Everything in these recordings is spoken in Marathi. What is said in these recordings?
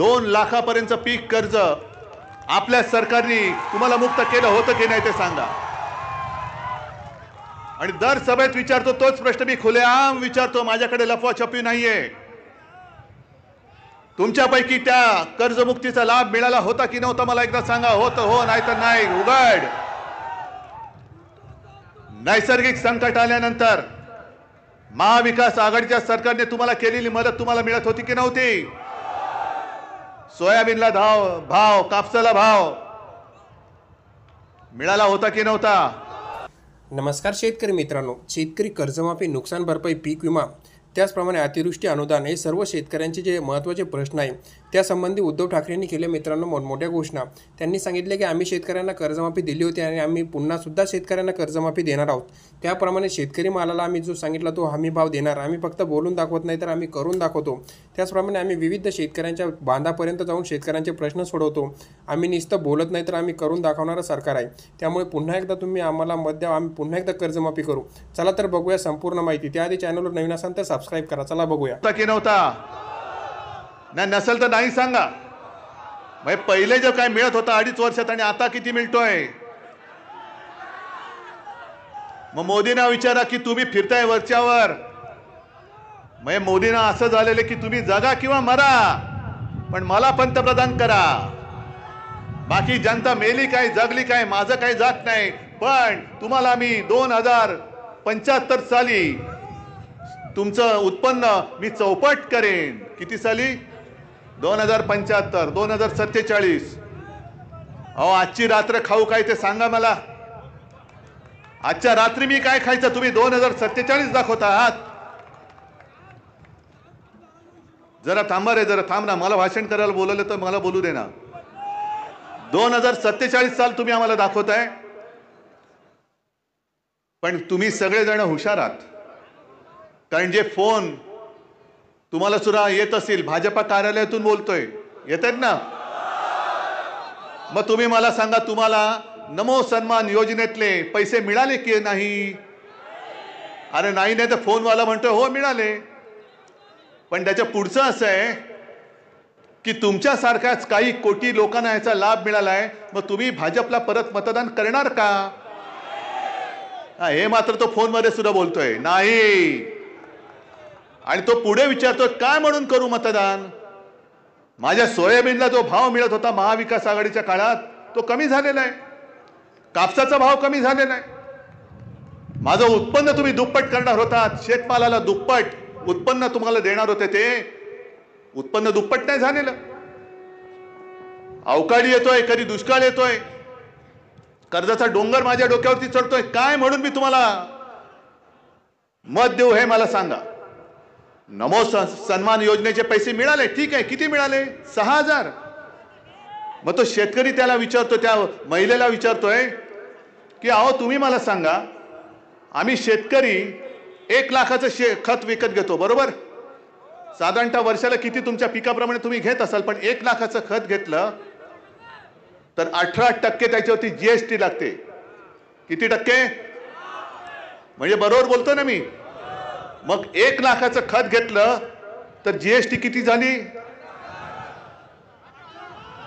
2 लाखापर्यंत पीक कर्ज आपल्या सरकारने तुम्हाला मुक्त केलं होतं की नाही ते सांगा। आणि दर सभेत विचारतो तोच प्रश्न मी खुलेआम विचारतो, माझ्याकडे लफवाछपवी नाहीये। तुमच्यापैकी त्या कर्जमुक्तीचा लाभ मिळाला होता की नव्हता मला एकदा सांगा। होतं हो, नाही तर नाही। उघड नैसर्गिक संकट आल्यानंतर महाविकास आघाडीच्या सरकारने तुम्हाला केलेली मदत तुम्हाला मिळत होती की नव्हती? सोयाबीनला भाव, कापसाला भाव मिळाला होता की नव्हता? नमस्कार शेतकरी मित्रांनो, शेतकरी कर्जमाफी, नुकसान भरपाई, पीक विमा, त्याचप्रमाणे अतिवृष्टी अनुदान हे सर्व शेतकऱ्यांचे जे महत्त्वाचे प्रश्न आहे त्यासंबंधी उद्धव ठाकरेंनी केले मित्रांनो मोठमोठ्या घोषणा। त्यांनी सांगितले की आम्ही शेतकऱ्यांना कर्जमाफी दिली होती आणि आम्ही पुन्हा सुद्धा शेतकऱ्यांना कर्जमाफी देणार आहोत। त्याप्रमाणे शेतकरी मालाला आम्ही जो सांगितला तो हमी भाव देणार। आम्ही फक्त बोलून दाखवत नाही तर आम्ही करून दाखवतो। त्याचप्रमाणे आम्ही विविध शेतकऱ्यांच्या बांधापर्यंत जाऊन शेतकऱ्यांचे प्रश्न सोडवतो। आम्ही नुसतं बोलत नाही तर आम्ही करून दाखवणारं सरकार आहे। त्यामुळे पुन्हा एकदा तुम्ही आम्हाला मत द्या, आम्ही पुन्हा एकदा कर्जमाफी करू। चला तर बघूया संपूर्ण माहिती। त्याआधी चॅनलवर नवीन असाल तर सबस्क्राइब करा। चला बघूया की नव्हता नाही, नसेल तर नाही सांगा। म्हणजे पहिले जे काय मिळत होता 2.5 वर्षात आणि आता किती मिळतोय? मग मोदींना विचारा की तुम्ही फिरताय वरच्यावर। म्हणजे मोदींना असं झालेलं की तुम्ही जगा किंवा मरा, पण मला पंतप्रधान करा। बाकी जनता मेली काय जगली काय माझं काही जात नाही, पण तुम्हाला मी 2075 साली तुमचं उत्पन्न मी चौपट करेन। किती साली? 2075, 2047। अहो आजची रात्र खाऊ काय ते सांगा मला। आजच्या रात्री मी काय खायचं? तुम्ही 2047 दाखवता आहात। जरा थांबा रे, जरा थांब ना, मला भाषण करायला बोलवलं तर मला बोलू दे ना। 2047 साल तुम्ही आम्हाला दाखवताय, पण तुम्ही सगळेजण हुशार आहात। कारण जे फोन तुम्हाला सुद्धा येत असेल, भाजपा कार्यालयातून बोलतोय, येतात ना? मग तुम्ही मला सांगा, तुम्हाला नमो सन्मान योजनेतले पैसे मिळाले की नाही? अरे नाही तर फोनवाला म्हणतोय हो मिळाले। पण त्याच्या पुढचं असं आहे की तुमच्यासारख्याच काही कोटी लोकांना याचा लाभ मिळालाय, मग तुम्ही भाजपला परत मतदान करणार का? हे मात्र तो फोनमध्ये सुद्धा बोलतोय नाही। आणि तो पुढे विचारतोय काय म्हणून करू मतदान? माझ्या सोयाबीनला जो भाव मिळत होता महाविकास आघाडीच्या काळात तो कमी झालेला आहे। कापसाचा भाव कमी झालेला आहे। माझं उत्पन्न तुम्ही दुप्पट करणार होतात, शेतमालाला दुप्पट उत्पन्न तुम्हाला देणार होते, ते उत्पन्न दुप्पट नाही झालेलं। अवकाळी येतोय, कधी दुष्काळ येतोय, कर्जाचा डोंगर माझ्या डोक्यावरती चढतोय। काय म्हणून मी तुम्हाला मत देऊ हे मला सांगा। नमो सन्मान योजनेचे पैसे मिळाले, ठीक आहे, किती मिळाले? 6000। मग तो शेतकरी त्याला विचारतो, त्या महिलेला विचारतोय की अहो तुम्ही मला सांगा, आम्ही शेतकरी 1 लाखाचं खत विकत घेतो, बरोबर? साधारणतः वर्षाला किती तुमच्या पिकाप्रमाणे तुम्ही घेत असाल, पण 1 लाखाचं खत घेतलं तर 18% त्याच्यावरती जीएसटी लागते। किती टक्के? म्हणजे बरोबर बोलतो ना मी? मग 1 लाखाचं खत घेतलं तर जीएसटी किती झाली?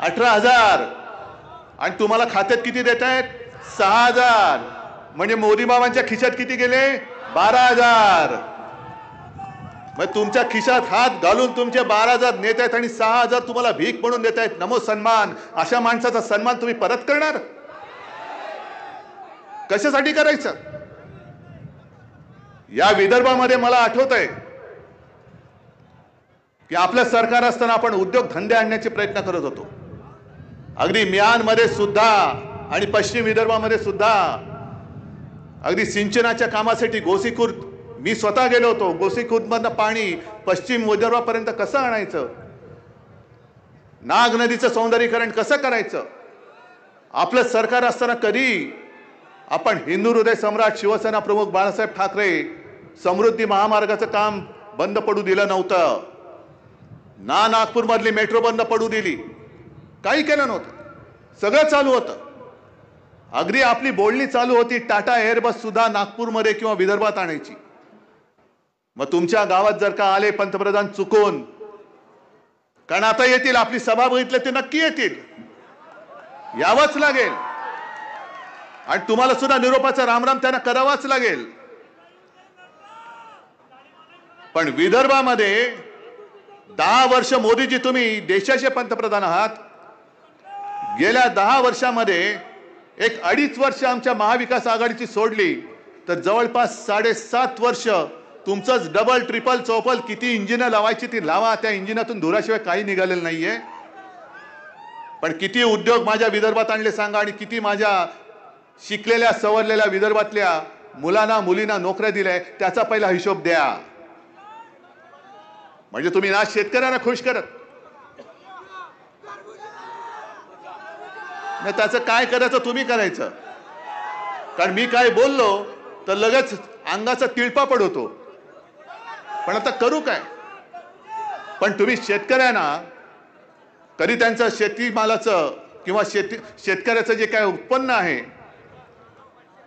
18,000। आणि तुम्हाला खात्यात किती देत आहेत? 6,000। म्हणजे मोदी बाबांच्या खिशात किती गेले? 12,000। मग तुमच्या खिशात हात घालून तुमचे 12,000 नेत आहेत आणि 6,000 तुम्हाला भीक म्हणून देत आहेत। नमो सन्मान, अशा माणसाचा सन्मान तुम्ही परत करणार? कशासाठी करायचं? या विदर्भामध्ये मला आठवतंय की आपलं सरकार असताना आपण उद्योग धंदे आणण्याचे प्रयत्न करत होतो। अगदी म्यानमध्ये सुद्धा आणि पश्चिम विदर्भामध्ये सुद्धा अगदी सिंचनाच्या कामासाठी गोसीखुर्द मी स्वतः गेलो होतो। गोसीखुर्दमधनं पाणी पश्चिम विदर्भापर्यंत कसं आणायचं, नाग नदीचं सौंदर्यीकरण कसं करायचं, आपलं सरकार असताना कधी आपण हिंदू हृदय सम्राट शिवसेना प्रमुख बाळासाहेब ठाकरे समृद्धी महामार्गाचं काम बंद पडू दिलं नव्हतं ना। नागपूर मधली मेट्रो बंद पडू दिली, काही केलं नव्हतं, सगळं चालू होतं। अगदी आपली बोलणी चालू होती टाटा एअरबस सुद्धा नागपूरमध्ये किंवा विदर्भात आणायची। मग तुमच्या गावात जर का आले पंतप्रधान चुकून कारण आता येतील, आपली सभा बघितली ते नक्की येतील, यावंच लागेल आणि तुम्हाला सुद्धा निरोपाचा रामराम त्यांना करावाच लागेल. पण विदर्भामध्ये 10 वर्ष मोदीजी तुम्ही देशाचे पंतप्रधान आहात. गेल्या 10 वर्षामध्ये एक 2.5 वर्ष आमच्या महाविकास आघाडीची सोडली तर जवळपास 7.5 वर्ष तुमचंच डबल ट्रिपल चौपल किती इंजिन लावायची ती लावा, त्या इंजिनातून धुराशिवाय काही निघालेलं नाहीये. पण किती उद्योग माझ्या विदर्भात आणले सांगा, आणि किती माझ्या शिकलेल्या सवरलेल्या विदर्भातल्या मुलांना मुलींना नोकऱ्या दिल्या त्याचा पहिला हिशोब द्या. म्हणजे तुम्ही ना शेतकऱ्यांना खुश करत नाही, त्याचं काय करायचं तुम्ही करायचं. कारण मी काय बोललो तर लगेच अंगाचा तिळपा पडतो. पण आता करू काय. पण तुम्ही शेतकऱ्यांना कधी त्यांचं शेतीमालाचं किंवा शेतकऱ्याचं जे काय उत्पन्न आहे,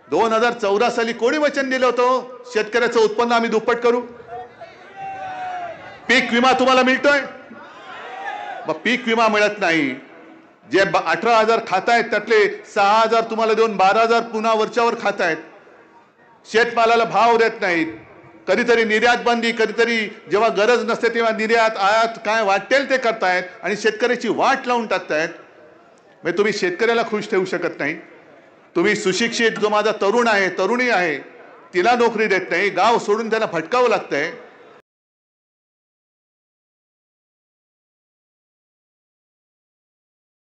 2014 साली कोणी वचन दिलं होतं शेतकऱ्याचं उत्पन्न आम्ही दुप्पट करू. पीक विमा तुम्हाला मिळतोय, मग पीक विमा मिळत नाही. जे 18,000 खातायत त्यातले 6,000 तुम्हाला देऊन 12,000 पुन्हा वरच्यावर खातायत. शेतमालाला भाव देत नाहीत. कधीतरी निर्यात बंदी, कधीतरी जेव्हा गरज नसते तेव्हा निर्यात आयात काय वाटेल ते करतायत आणि शेतकऱ्याची वाट लावून टाकतायत. म्हणजे तुम्ही शेतकऱ्याला खुश ठेवू शकत नाही. तुम्ही सुशिक्षित जो माझा तरुण आहे तरुणी आहे तिला नोकरी देत नाही, गाव सोडून त्यांना भटकावं लागतंय.